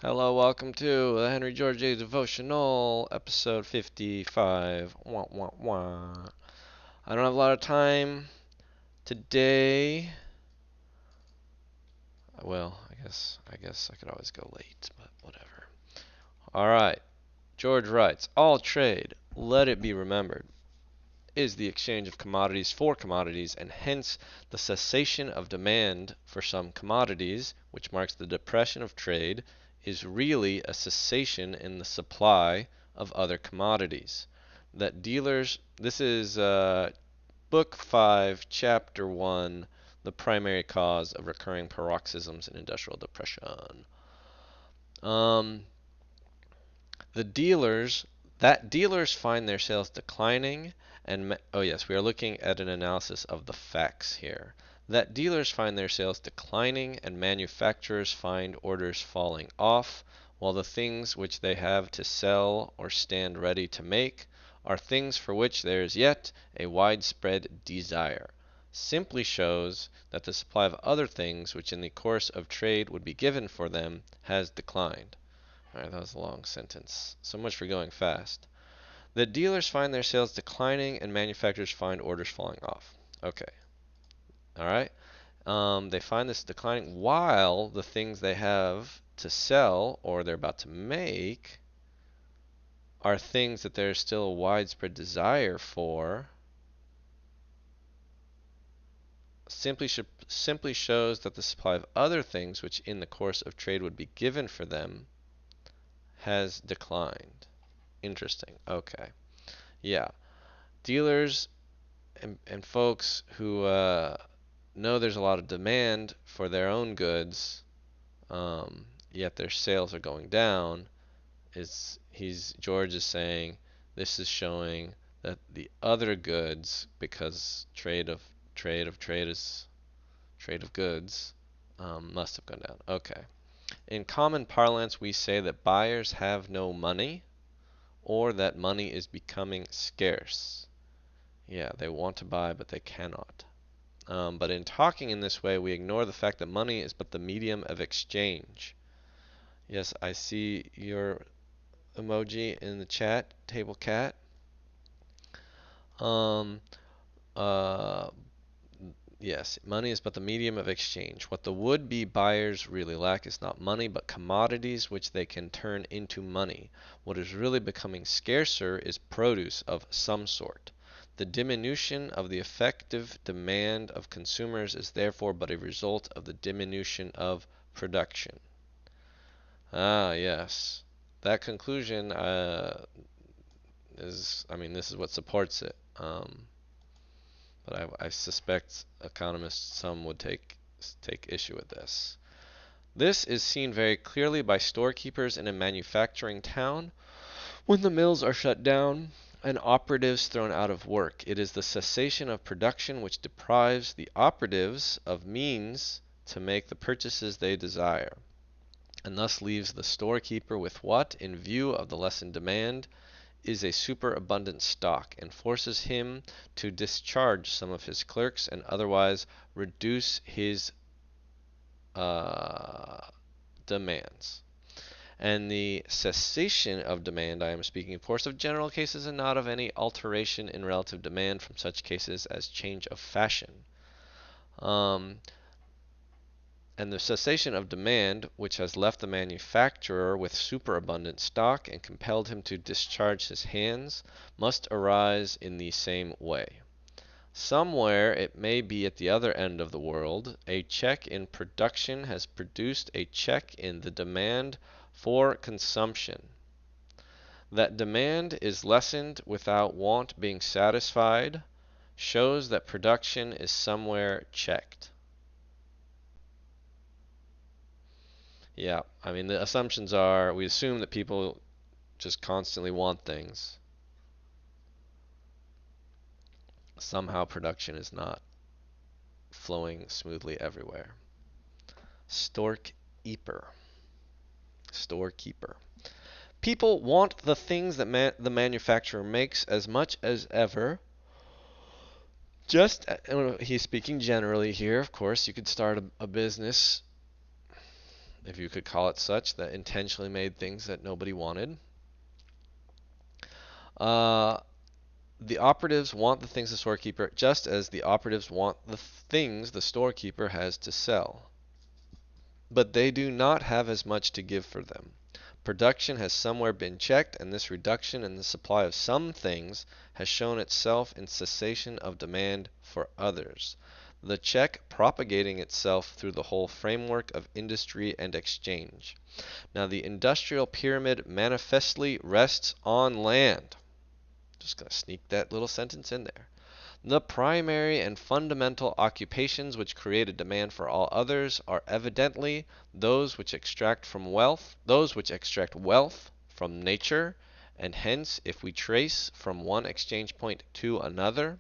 Hello, welcome to the Henry Georgist Devotional, episode 55. Wah, wah, wah. I don't have a lot of time today. Well, I guess I could always go late, but whatever. All right. George writes, "All trade, let it be remembered, is the exchange of commodities for commodities, and hence the cessation of demand for some commodities, which marks the depression of trade, is really a cessation in the supply of other commodities. That dealers, this is Book 5, Chapter 1, the primary cause of recurring paroxysms in industrial depression. Um, the dealers that dealers find their sales declining and oh yes, we are looking at an analysis of the facts here. That dealers find their sales declining and manufacturers find orders falling off, while the things which they have to sell or stand ready to make are things for which there is yet a widespread desire, simply shows that the supply of other things which in the course of trade would be given for them has declined." Alright, that was a long sentence. So much for going fast. The dealers find their sales declining and manufacturers find orders falling off. Okay. Alright. They find this declining while the things they have to sell or they're about to make are things that there's still a widespread desire for. Simply shows that the supply of other things which in the course of trade would be given for them has declined. Interesting. Okay. Yeah. Dealers and folks who know there's a lot of demand for their own goods, yet their sales are going down. George is saying this is showing that the other goods, because trade of goods, must have gone down. Okay. In common parlance, we say that buyers have no money, or that money is becoming scarce. Yeah, they want to buy, but they cannot. But in talking in this way, we ignore the fact that money is but the medium of exchange. Yes, I see your emoji in the chat, table cat. Um, uh, yes, money is but the medium of exchange. What the would-be buyers really lack is not money, but commodities which they can turn into money. What is really becoming scarcer is produce of some sort. The diminution of the effective demand of consumers is therefore but a result of the diminution of production. Ah, yes. That conclusion this is what supports it. But I suspect economists, some would take issue with this. This is seen very clearly by storekeepers in a manufacturing town when the mills are shut down and operatives thrown out of work. It is the cessation of production which deprives the operatives of means to make the purchases they desire, and thus leaves the storekeeper with what, in view of the lessened demand, is a superabundant stock, and forces him to discharge some of his clerks and otherwise reduce his uh, demands. And the cessation of demand, I am speaking, of course, of general cases and not of any alteration in relative demand from such cases as change of fashion. Um, and the cessation of demand, which has left the manufacturer with superabundant stock and compelled him to discharge his hands, must arise in the same way. Somewhere, it may be at the other end of the world, a check in production has produced a check in the demand for consumption. That demand is lessened without want being satisfied shows that production is somewhere checked. Yeah, the assumptions are we assume that people just constantly want things. Somehow production is not flowing smoothly everywhere. Storekeeper. Storekeeper. People want the things that the manufacturer makes as much as ever. He's speaking generally here, of course. You could start a business if you could call it such, that intentionally made things that nobody wanted. Uh, the operatives want the things the storekeeper, just as the operatives want the things the storekeeper has to sell. But they do not have as much to give for them. Production has somewhere been checked, and this reduction in the supply of some things has shown itself in cessation of demand for others. The check propagating itself through the whole framework of industry and exchange. Now, the industrial pyramid manifestly rests on land. Just going to sneak that little sentence in there. The primary and fundamental occupations which create a demand for all others are evidently those which extract wealth from nature, and hence, if we trace from one exchange point to another,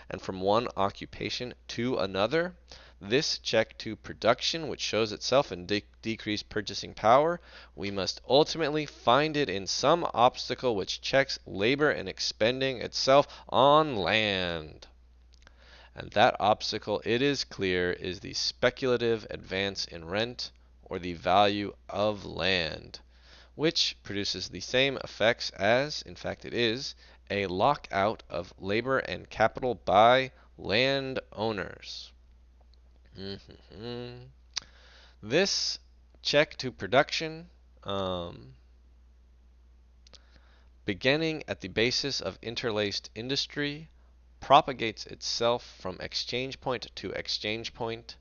and from one occupation to another, this check to production, which shows itself in decreased purchasing power, we must ultimately find it in some obstacle which checks labor in expending itself on land. And that obstacle, it is clear, is the speculative advance in rent or the value of land, which produces the same effects as, in fact it is, a lockout of labor and capital by landowners. This check to production, beginning at the basis of interlaced industry, propagates itself from exchange point to exchange point,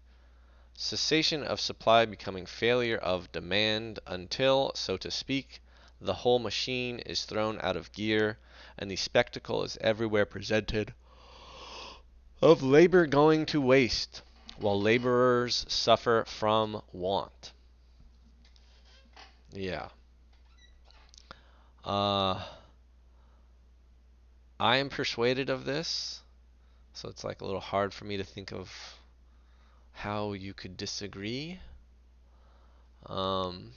cessation of supply becoming failure of demand until, so to speak, the whole machine is thrown out of gear, and the spectacle is everywhere presented of labor going to waste, while laborers suffer from want. Yeah. I am persuaded of this, so it's like a little hard for me to think of how you could disagree. Um,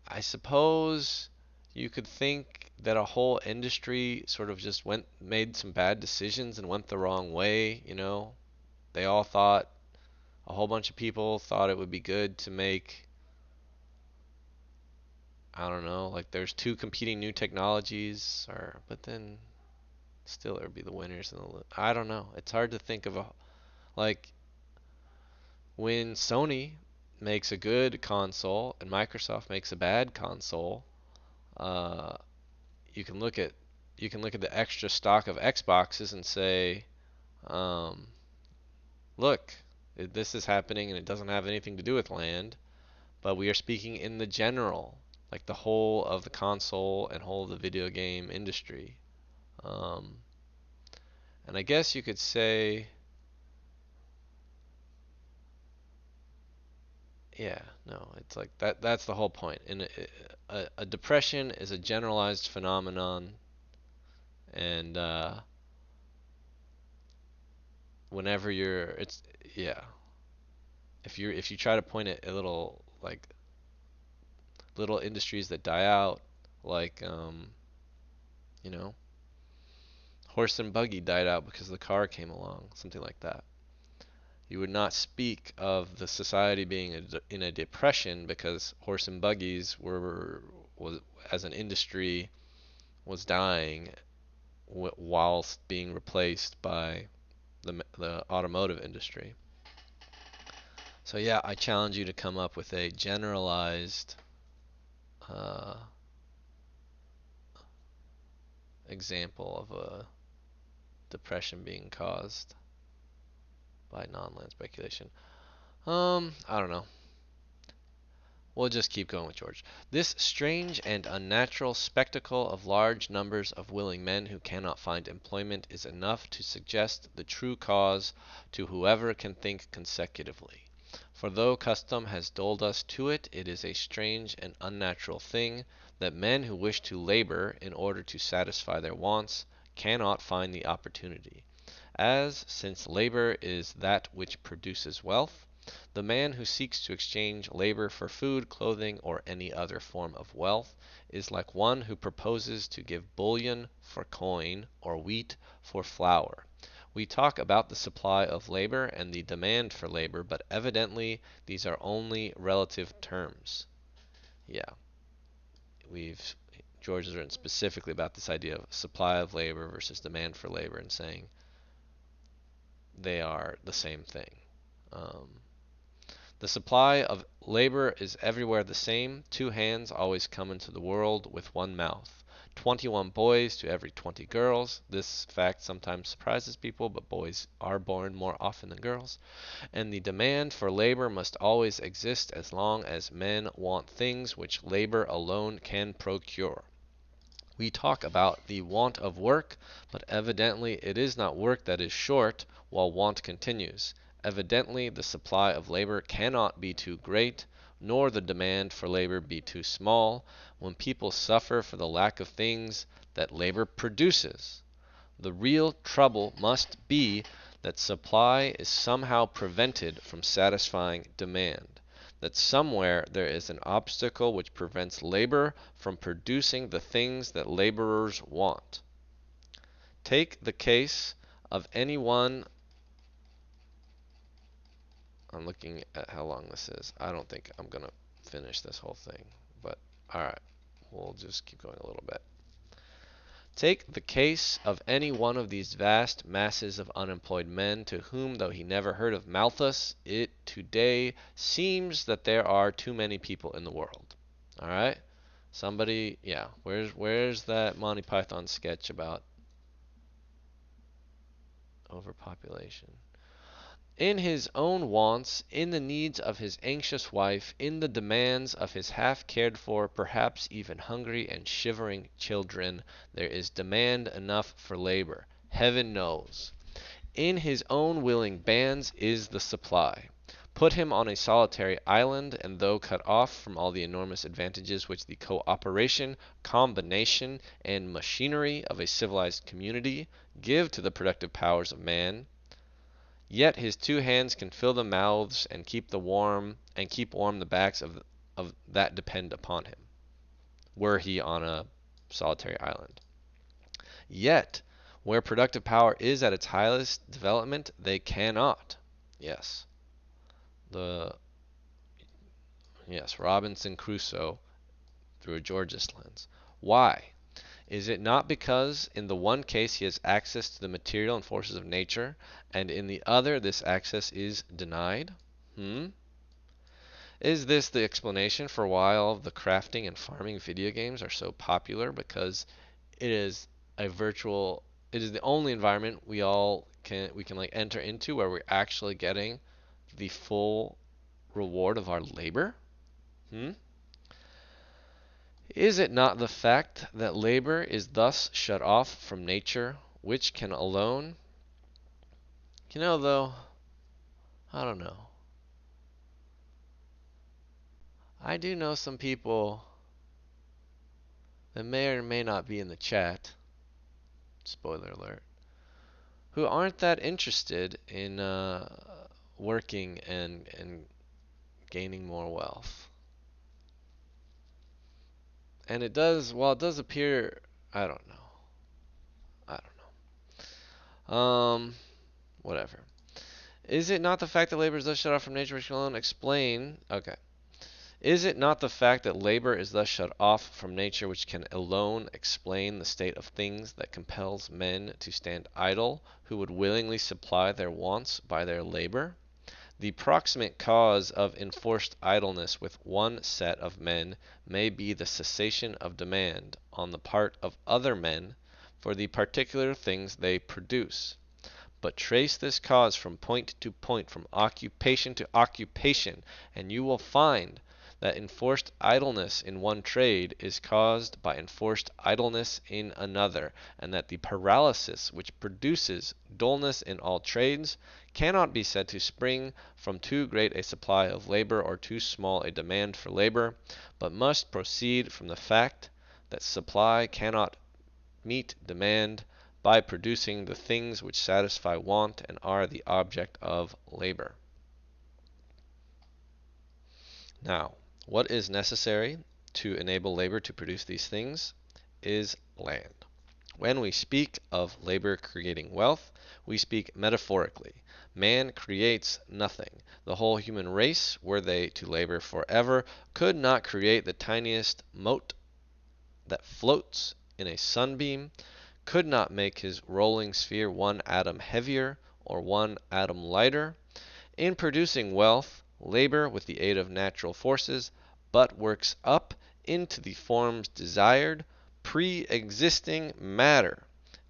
I suppose you could think that a whole industry sort of just made some bad decisions and went the wrong way. They all thought, a whole bunch of people thought it would be good to make, I don't know, like there's two competing new technologies, but then still it would be the winners and I don't know. It's hard to think of like when Sony makes a good console and Microsoft makes a bad console, uh, you can look at the extra stock of Xboxes and say, um, look, this is happening and it doesn't have anything to do with land, but we are speaking in the general, like the whole of the console and whole of the video game industry. Um, and I guess you could say, yeah, no, it's like that's the whole point. A depression is a generalized phenomenon, and whenever it's yeah. If you try to point at little industries that die out, like you know, horse and buggy died out because the car came along, something like that. You would not speak of the society being in a depression because horse and buggies was as an industry was dying whilst being replaced by the automotive industry. So yeah, I challenge you to come up with a generalized uh, example of a depression being caused by non-land speculation. I don't know. We'll just keep going with George. This strange and unnatural spectacle of large numbers of willing men who cannot find employment is enough to suggest the true cause to whoever can think consecutively. For though custom has dulled us to it, it is a strange and unnatural thing that men who wish to labor in order to satisfy their wants cannot find the opportunity. As, since labor is that which produces wealth, the man who seeks to exchange labor for food, clothing, or any other form of wealth is like one who proposes to give bullion for coin or wheat for flour. We talk about the supply of labor and the demand for labor, but evidently these are only relative terms. Yeah, we've George has written specifically about this idea of supply of labor versus demand for labor and saying they are the same thing. Um, the supply of labor is everywhere the same. Two hands always come into the world with one mouth. 21 boys to every 20 girls. This fact sometimes surprises people, but boys are born more often than girls. And the demand for labor must always exist as long as men want things which labor alone can procure. We talk about the want of work, but evidently it is not work that is short while want continues. Evidently the supply of labor cannot be too great, nor the demand for labor be too small, when people suffer for the lack of things that labor produces. The real trouble must be that supply is somehow prevented from satisfying demand, that somewhere there is an obstacle which prevents labor from producing the things that laborers want. Take the case of any one. I'm looking at how long this is. I don't think I'm going to finish this whole thing, but alright, we'll just keep going a little bit. Take the case of any one of these vast masses of unemployed men to whom, though he never heard of Malthus, it today seems that there are too many people in the world. All right? Somebody, yeah, where's that Monty Python sketch about overpopulation? In his own wants, in the needs of his anxious wife, in the demands of his half cared for, perhaps even hungry and shivering children, there is demand enough for labor, heaven knows. In his own willing bands is the supply. Put him on a solitary island, and though cut off from all the enormous advantages which the cooperation, combination, and machinery of a civilized community give to the productive powers of man, yet his two hands can fill the mouths and keep warm the backs of that depend upon him, were he on a solitary island. Yet, where productive power is at its highest development, they cannot. Yes. The Robinson Crusoe through a Georgist lens. Why? Is it not because in the one case he has access to the material and forces of nature, and in the other this access is denied? Is this the explanation for why all of the crafting and farming video games are so popular? Because it is it is the only environment we can like enter into where we're actually getting the full reward of our labor? Is it not the fact that labor is thus shut off from nature, which can alone, though, I don't know. I do know some people that may or may not be in the chat, spoiler alert, who aren't that interested in working and gaining more wealth. And while it does appear, I don't know. I don't know. Whatever. Is it not the fact that labor is thus shut off from nature which can alone explain? Okay. Is it not the fact that labor is thus shut off from nature which can alone explain the state of things that compels men to stand idle who would willingly supply their wants by their labor? The proximate cause of enforced idleness with one set of men may be the cessation of demand on the part of other men for the particular things they produce. But trace this cause from point to point, from occupation to occupation, and you will find that enforced idleness in one trade is caused by enforced idleness in another, and that the paralysis which produces dullness in all trades cannot be said to spring from too great a supply of labor or too small a demand for labor, but must proceed from the fact that supply cannot meet demand by producing the things which satisfy want and are the object of labor. Now, what is necessary to enable labor to produce these things is land. When we speak of labor creating wealth, we speak metaphorically. Man creates nothing. The whole human race, were they to labor forever, could not create the tiniest mote that floats in a sunbeam, could not make his rolling sphere one atom heavier or one atom lighter. In producing wealth, labor, with the aid of natural forces, but works up into the forms desired, pre-existing matter,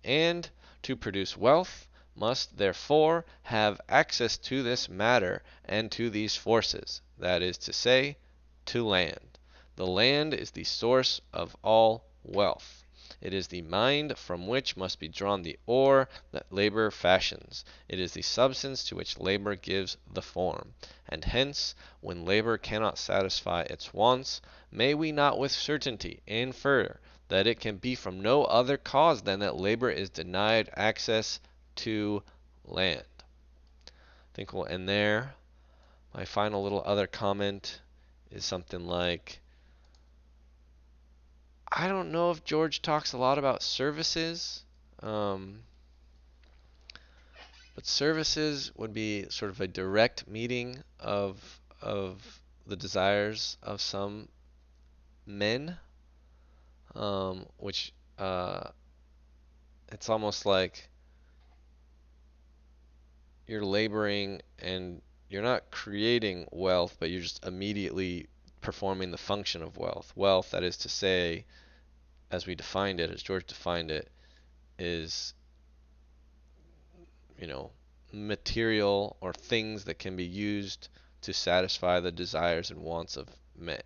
and to produce wealth must therefore have access to this matter and to these forces, that is to say, to land. The land is the source of all wealth. It is the mind from which must be drawn the ore that labor fashions. It is the substance to which labor gives the form. And hence, when labor cannot satisfy its wants, may we not with certainty infer that it can be from no other cause than that labor is denied access to land? I think we'll end there. My final little other comment is something like, I don't know if George talks a lot about services, um, but services would be sort of a direct meeting of the desires of some men, which it's almost like you're laboring and you're not creating wealth, but you're just immediately performing the function of wealth. Wealth, that is to say, as we defined it, as George defined it, is, you know, material or things that can be used to satisfy the desires and wants of men.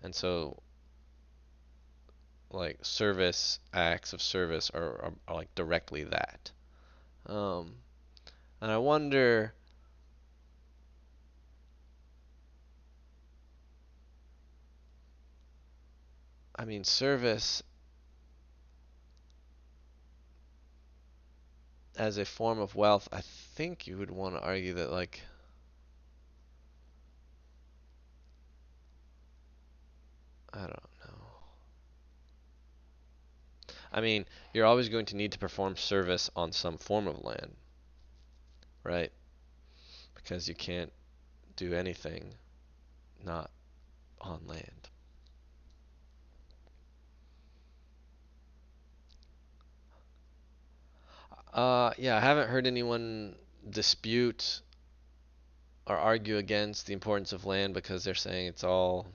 And so, like, service, acts of service are like directly that. Um, and I wonder, I mean, service as a form of wealth, I think you would want to argue that, like, I don't know. I mean, you're always going to need to perform service on some form of land, right? Because you can't do anything not on land. Yeah, I haven't heard anyone dispute or argue against the importance of land because they're saying it's all,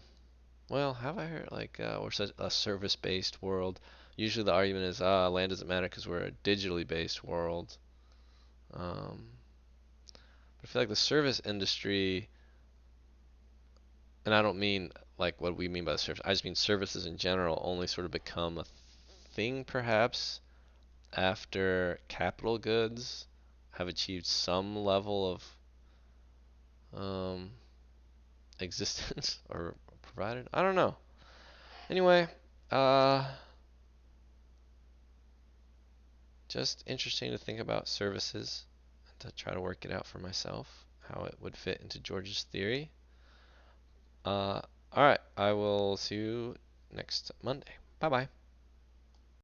well, have I heard, like, we're such a service-based world. Usually the argument is, land doesn't matter because we're a digitally based world. Um, but I feel like the service industry, and I don't mean like what we mean by the service, I just mean services in general only sort of become a thing perhaps after capital goods have achieved some level of existence or provided. I don't know. Anyway, uh, just interesting to think about services and to try to work it out for myself, how it would fit into George's theory. All right, I will see you next Monday. Bye bye.